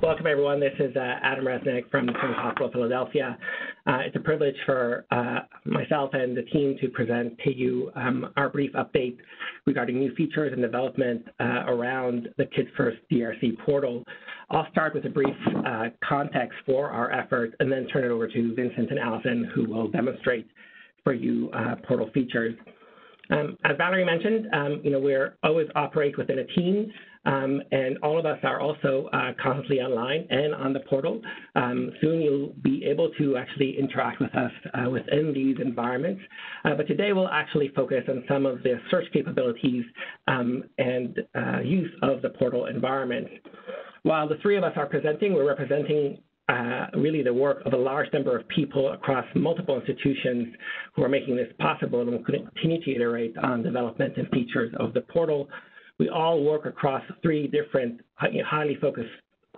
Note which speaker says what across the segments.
Speaker 1: welcome everyone. This is Adam Resnick from the Children's Hospital of Philadelphia. It's a privilege for myself and the team to present to you our brief update regarding new features and development around the Kids First DRC portal. I'll start with a brief context for our effort and then turn it over to Vincent and Allison, who will demonstrate for you portal features. As Valerie mentioned, we're always operate within a team, and all of us are also constantly online and on the portal. Soon you'll be able to actually interact with us within these environments. But today we'll actually focus on some of the search capabilities and use of the portal environment. While the three of us are presenting, we're representing really the work of a large number of people across multiple institutions who are making this possible and will continue to iterate on development and features of the portal. We all work across three different highly focused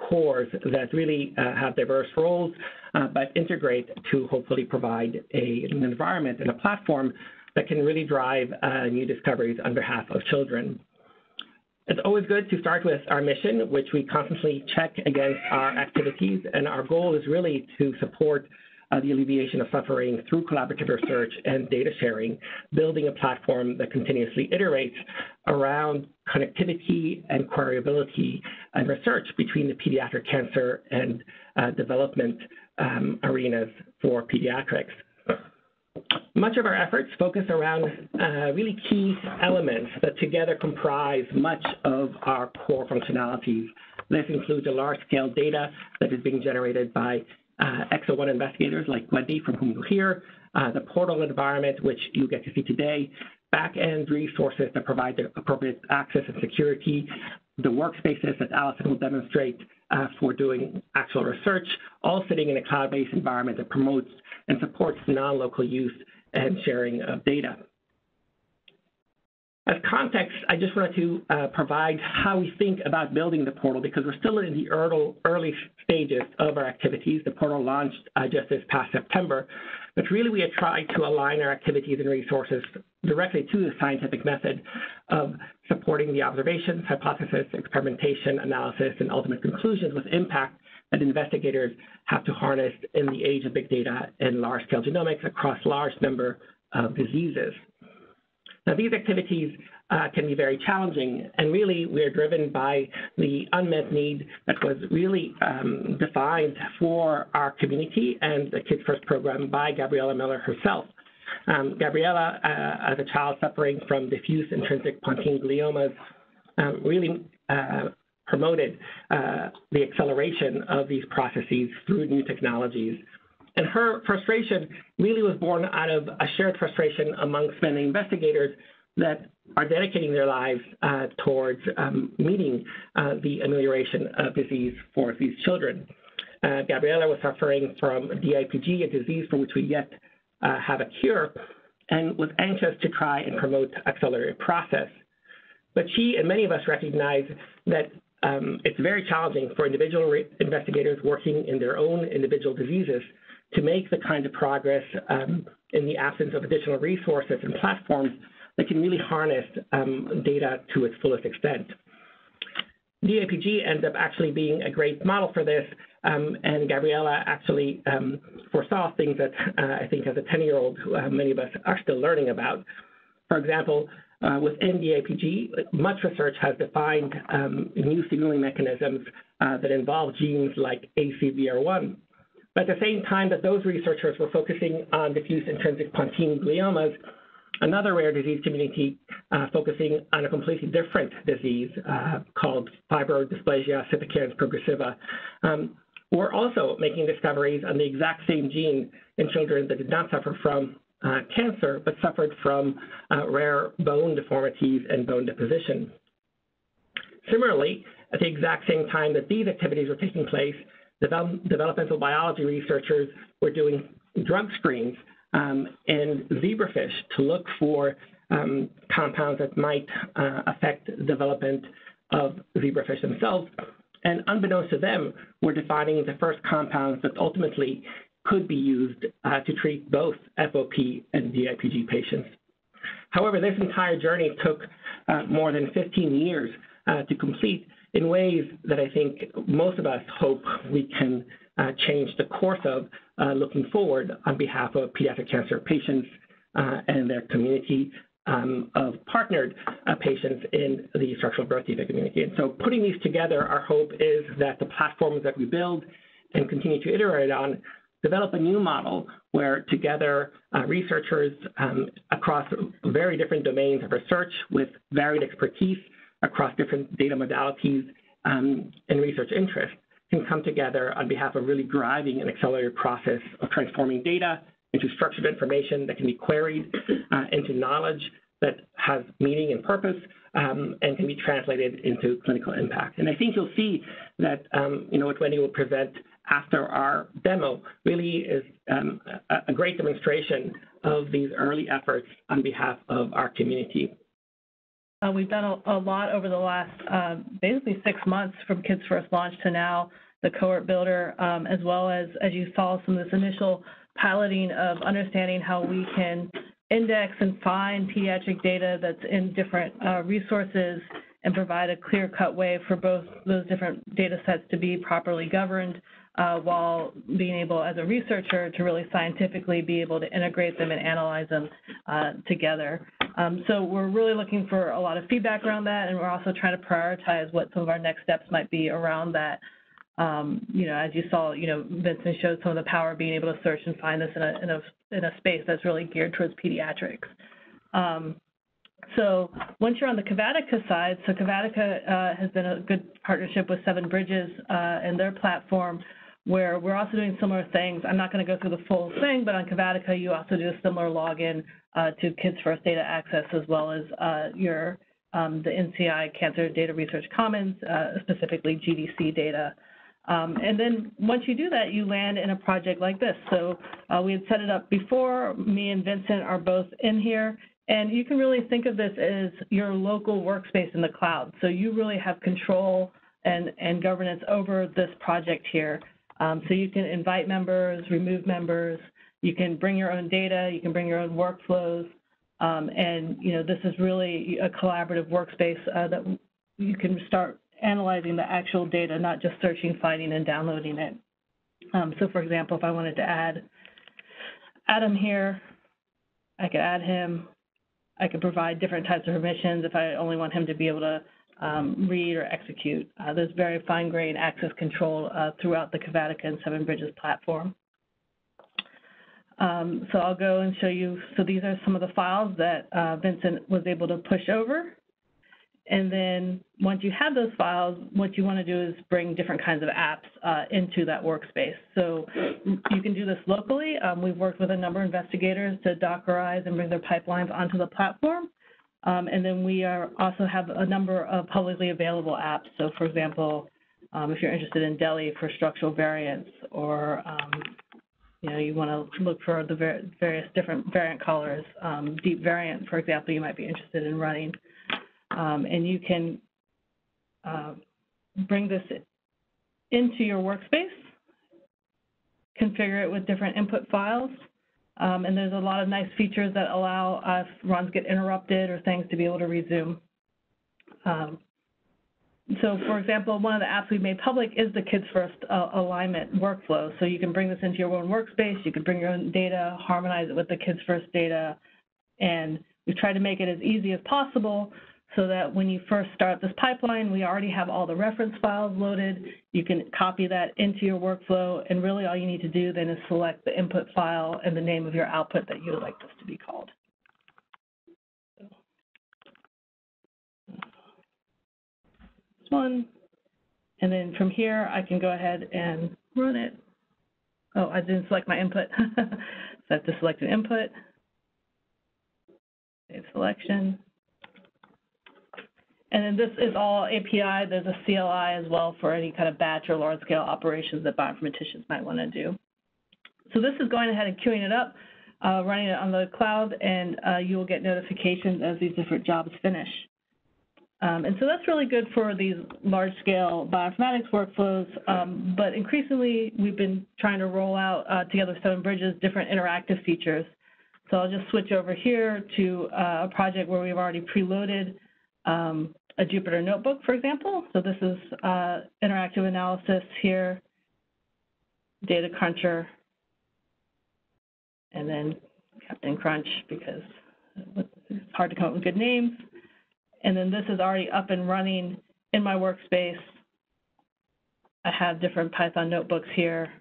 Speaker 1: cores that really have diverse roles, but integrate to hopefully provide an environment and a platform that can really drive new discoveries on behalf of children. It's always good to start with our mission, which we constantly check against our activities, and our goal is really to support the alleviation of suffering through collaborative research and data sharing, building a platform that continuously iterates around connectivity and queryability and research between the pediatric cancer and development arenas for pediatrics. Much of our efforts focus around really key elements that together comprise much of our core functionalities. This includes a large-scale data that is being generated by Exo-1 investigators like Wendy, from whom you'll hear, the portal environment, which you get to see today, back-end resources that provide the appropriate access and security, the workspaces that Allison will demonstrate for doing actual research, all sitting in a cloud-based environment that promotes and supports non-local use and sharing of data. As context, I just wanted to provide how we think about building the portal, because we're still in the early stages of our activities. The portal launched just this past September, but really we have tried to align our activities and resources directly to the scientific method of supporting the observations, hypothesis, experimentation, analysis, and ultimate conclusions with impact that investigators have to harness in the age of big data and large-scale genomics across large number of diseases. Now, these activities can be very challenging, and really we're driven by the unmet need that was really defined for our community and the Kids First program by Gabriella Miller herself. Gabriella, as a child suffering from diffuse intrinsic pontine gliomas, really promoted the acceleration of these processes through new technologies. And her frustration really was born out of a shared frustration amongst many investigators that are dedicating their lives towards meeting the amelioration of disease for these children. Gabriella was suffering from DIPG, a disease for which we yet have a cure, and was anxious to try and promote accelerated process. But she and many of us recognize that it's very challenging for individual investigators working in their own individual diseases to make the kind of progress in the absence of additional resources and platforms that can really harness data to its fullest extent. DIPG ends up actually being a great model for this, and Gabriella actually foresaw things that I think as a 10-year-old many of us are still learning about. For example, within DIPG, much research has defined new signaling mechanisms that involve genes like ACVR1. But at the same time that those researchers were focusing on diffuse intrinsic pontine gliomas, another rare disease community focusing on a completely different disease called fibrodysplasia ossificans progressiva, were also making discoveries on the exact same gene in children that did not suffer from cancer, but suffered from rare bone deformities and bone deposition. Similarly, at the exact same time that these activities were taking place, developmental biology researchers were doing drug screens in zebrafish to look for compounds that might affect the development of zebrafish themselves. And unbeknownst to them, we're defining the first compounds that ultimately could be used to treat both FOP and DIPG patients. However, this entire journey took more than 15 years to complete, in ways that I think most of us hope we can change the course of looking forward on behalf of pediatric cancer patients and their community of partnered patients in the structural birth defect community. And so putting these together, our hope is that the platforms that we build and continue to iterate on develop a new model where together researchers across very different domains of research with varied expertise across different data modalities and research interests can come together on behalf of really driving an accelerated process of transforming data into structured information that can be queried, into knowledge that has meaning and purpose, and can be translated into clinical impact. And I think you'll see that, what Wendy will present after our demo really is a great demonstration of these early efforts on behalf of our community.
Speaker 2: We've done a lot over the last basically 6 months from Kids First launch to now, the cohort builder, as well as you saw, some of this initial piloting of understanding how we can index and find pediatric data that's in different resources and provide a clear-cut way for both those different data sets to be properly governed while being able, as a researcher, to really scientifically be able to integrate them and analyze them together. So we're really looking for a lot of feedback around that, and we're also trying to prioritize what some of our next steps might be around that. As you saw, Vincent showed some of the power of being able to search and find this in a space that's really geared towards pediatrics. So once you're on the Cavatica side, so Cavatica has been a good partnership with Seven Bridges and their platform, where we're also doing similar things. I'm not going to go through the full thing, but on Cavatica, you also do a similar login to Kids First Data Access, as well as the NCI Cancer Data Research Commons, specifically GDC data. And then once you do that, you land in a project like this. So we had set it up before. Me and Vincent are both in here. And you can really think of this as your local workspace in the cloud. So you really have control and governance over this project here. So you can invite members, remove members. You can bring your own data. You can bring your own workflows. And, this is really a collaborative workspace that you can start analyzing the actual data, not just searching, finding, and downloading it. So, for example, if I wanted to add Adam here, I could add him. I could provide different types of permissions if I only want him to be able to read or execute. There's very fine-grained access control throughout the Cavatica and Seven Bridges platform. So I'll go and show you. So these are some of the files that Vincent was able to push over. And then once you have those files, what you want to do is bring different kinds of apps into that workspace. So you can do this locally. We've worked with a number of investigators to Dockerize and bring their pipelines onto the platform. And then we also have a number of publicly available apps. So, for example, if you're interested in DELI for structural variants, or you want to look for the various different variant colors, deep variant, for example, you might be interested in running. And you can bring this into your workspace, configure it with different input files, and there's a lot of nice features that allow if runs get interrupted or things to be able to resume. So, for example, one of the apps we've made public is the Kids First alignment workflow. So you can bring this into your own workspace, you can bring your own data, harmonize it with the Kids First data, and we've tried to make it as easy as possible so that when you first start this pipeline, we already have all the reference files loaded. You can copy that into your workflow, and really all you need to do then is select the input file and the name of your output that you would like this to be called. This one, and then from here, I can go ahead and run it. Oh, I didn't select my input. So I have to select an input, save selection. And then this is all API. There's a CLI as well for any kind of batch or large-scale operations that bioinformaticians might want to do. So this is going ahead and queuing it up, running it on the cloud, and you will get notifications as these different jobs finish. And so that's really good for these large-scale bioinformatics workflows, but increasingly we've been trying to roll out together with Seven Bridges different interactive features. So I'll just switch over here to a project where we've already preloaded a Jupyter notebook, for example. So this is interactive analysis here, data cruncher, and then Captain Crunch, because it's hard to come up with good names. And then this is already up and running in my workspace. I have different Python notebooks here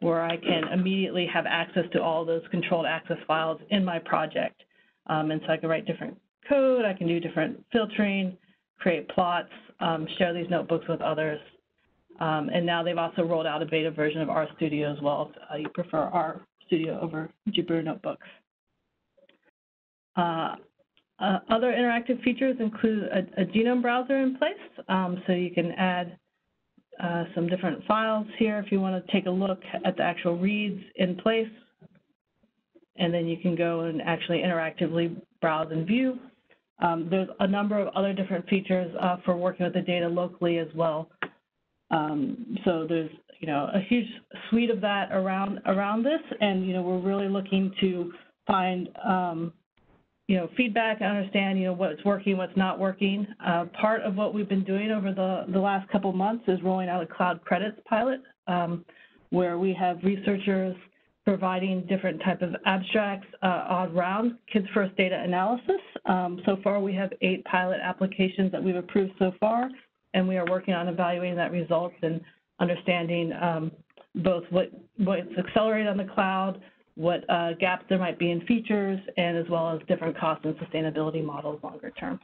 Speaker 2: where I can immediately have access to all those controlled access files in my project. And so I can write different code, I can do different filtering, create plots, share these notebooks with others. And now they've also rolled out a beta version of RStudio as well, if you prefer RStudio over Jupyter Notebooks. Other interactive features include a Genome Browser in place, so you can add some different files here if you want to take a look at the actual reads in place, and then you can go and actually interactively browse and view. There's a number of other different features for working with the data locally as well. So there's a huge suite of that around this, and we're really looking to find feedback and understand what's working, what's not working. Part of what we've been doing over the last couple of months is rolling out a cloud credits pilot, where we have researchers providing different type of abstracts around kids first data analysis. So far we have 8 pilot applications that we've approved so far, and we are working on evaluating that results and understanding both what's accelerated on the cloud, what gaps there might be in features, and as well as different cost and sustainability models longer term.